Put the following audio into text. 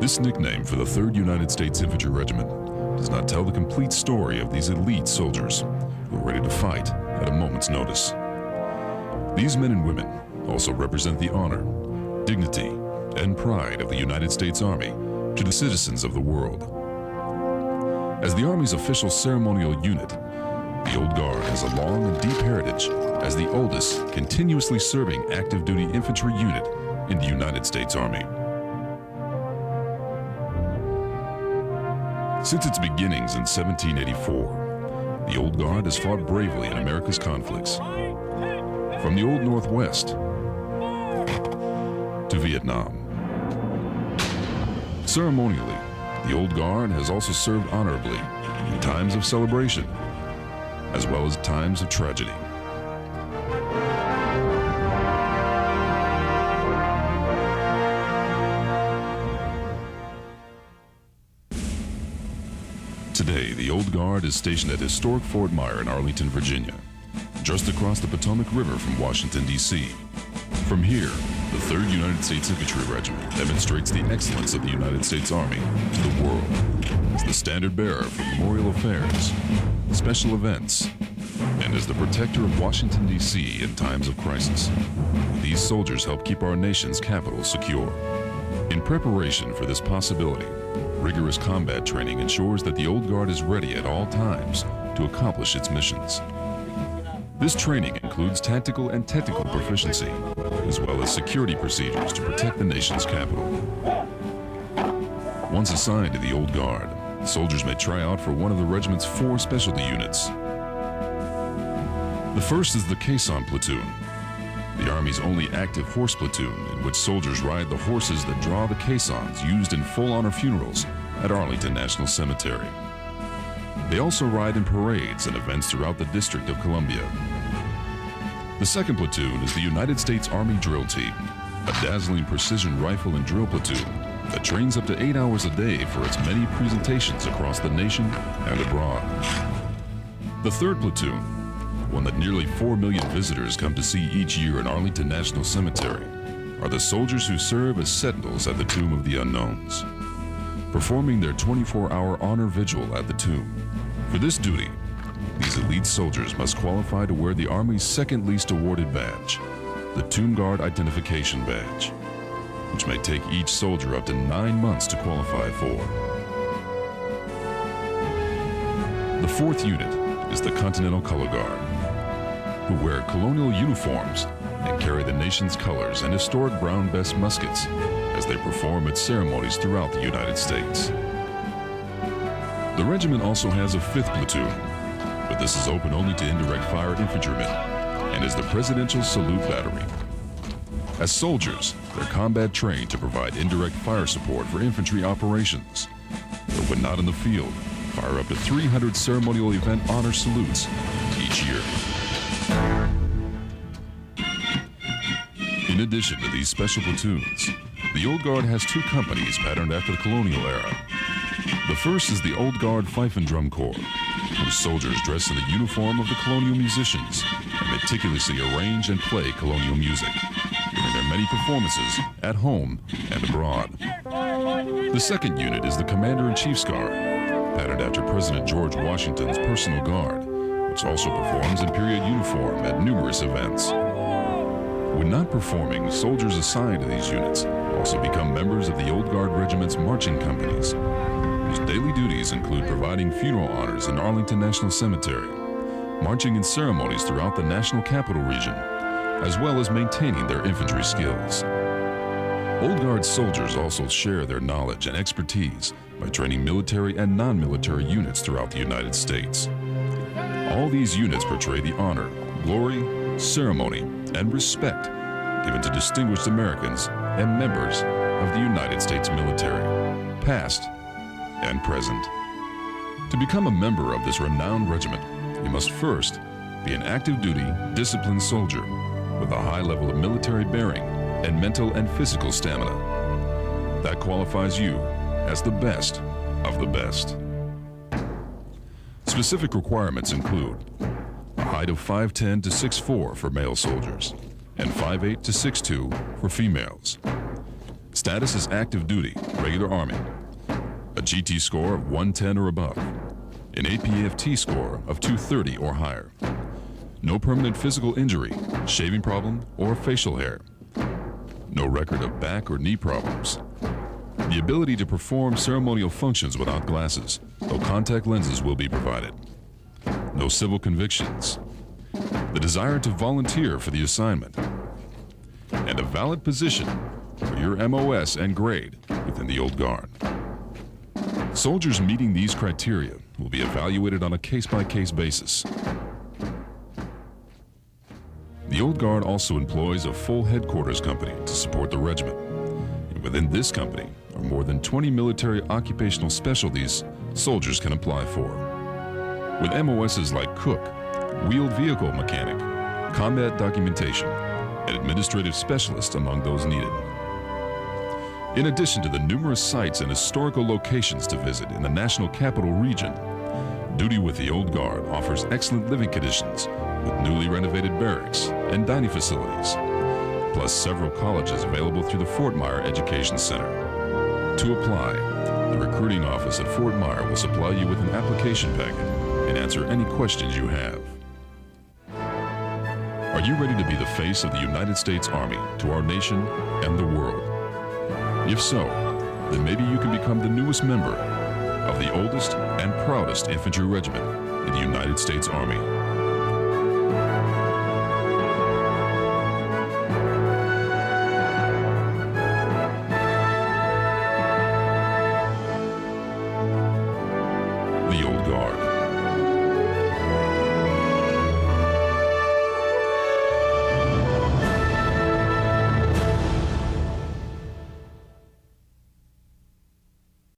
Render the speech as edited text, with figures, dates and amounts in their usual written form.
This nickname for the 3rd United States Infantry Regiment does not tell the complete story of these elite soldiers who are ready to fight at a moment's notice. These men and women also represent the honor, dignity, and pride of the United States Army to the citizens of the world. As the Army's official ceremonial unit, the Old Guard has a long and deep heritage as the oldest continuously serving active duty infantry unit in the United States Army. Since its beginnings in 1784, the Old Guard has fought bravely in America's conflicts, from the Old Northwest to Vietnam. Ceremonially, the Old Guard has also served honorably in times of celebration, as well as times of tragedy. Today, the Old Guard is stationed at historic Fort Myer in Arlington, Virginia, just across the Potomac River from Washington, D.C. From here, the 3rd United States Infantry Regiment demonstrates the excellence of the United States Army to the world as the standard bearer for memorial affairs, special events, and as the protector of Washington, D.C. in times of crisis. These soldiers help keep our nation's capital secure. In preparation for this possibility, rigorous combat training ensures that the Old Guard is ready at all times to accomplish its missions. This training includes tactical and technical proficiency, as well as security procedures to protect the nation's capital. Once assigned to the Old Guard, soldiers may try out for one of the regiment's 4 specialty units. The first is the Caisson Platoon, the Army's only active horse platoon in which soldiers ride the horses that draw the caissons used in full honor funerals at Arlington National Cemetery. They also ride in parades and events throughout the District of Columbia. The second platoon is the United States Army Drill Team, a dazzling precision rifle and drill platoon that trains up to 8 hours a day for its many presentations across the nation and abroad. The third platoon, one that nearly 4 million visitors come to see each year in Arlington National Cemetery, are the soldiers who serve as sentinels at the Tomb of the Unknowns, performing their 24-hour honor vigil at the tomb. For this duty, these elite soldiers must qualify to wear the Army's second least awarded badge, the Tomb Guard Identification Badge, which may take each soldier up to 9 months to qualify for. The fourth unit is the Continental Color Guard, who wear colonial uniforms and carry the nation's colors and historic brown bess muskets as they perform at ceremonies throughout the United States. The regiment also has a 5th platoon, but this is open only to indirect fire infantrymen and is the Presidential Salute Battery. As soldiers, they're combat trained to provide indirect fire support for infantry operations, but when not in the field, fire up to 300 ceremonial event honor salutes each year. In addition to these special platoons, the Old Guard has 2 companies patterned after the colonial era. The first is the Old Guard Fife and Drum Corps, whose soldiers dress in the uniform of the colonial musicians and meticulously arrange and play colonial music, during their many performances at home and abroad. The second unit is the Commander-in-Chief's Guard, patterned after President George Washington's personal guard, which also performs in period uniform at numerous events. When not performing, soldiers assigned to these units also become members of the Old Guard Regiment's marching companies, whose daily duties include providing funeral honors in Arlington National Cemetery, marching in ceremonies throughout the National Capital Region, as well as maintaining their infantry skills. Old Guard soldiers also share their knowledge and expertise by training military and non-military units throughout the United States. All these units portray the honor, glory, ceremony, and respect given to distinguished Americans and members of the United States military, past and present. To become a member of this renowned regiment, you must first be an active duty, disciplined soldier with a high level of military bearing and mental and physical stamina. That qualifies you as the best of the best. Specific requirements include a height of 5'10" to 6'4" for male soldiers and 5'8" to 6'2" for females. Status is active duty, regular Army. A GT score of 110 or above. An APFT score of 230 or higher. No permanent physical injury, shaving problem, or facial hair. No record of back or knee problems. The ability to perform ceremonial functions without glasses, though contact lenses will be provided. No civil convictions. The desire to volunteer for the assignment. And a valid position for your MOS and grade within the Old Guard. Soldiers meeting these criteria will be evaluated on a case-by-case basis. The Old Guard also employs a full headquarters company to support the regiment. And within this company are more than 20 military occupational specialties soldiers can apply for. With MOSs like cook, wheeled vehicle mechanic, combat documentation, and administrative specialist among those needed. In addition to the numerous sites and historical locations to visit in the National Capital Region, duty with the Old Guard offers excellent living conditions with newly renovated barracks and dining facilities, plus several colleges available through the Fort Myer Education Center. To apply, the recruiting office at Fort Myer will supply you with an application packet and answer any questions you have. Are you ready to be the face of the United States Army to our nation and the world? If so, then maybe you can become the newest member of the oldest and proudest infantry regiment in the United States Army. The Old Guard.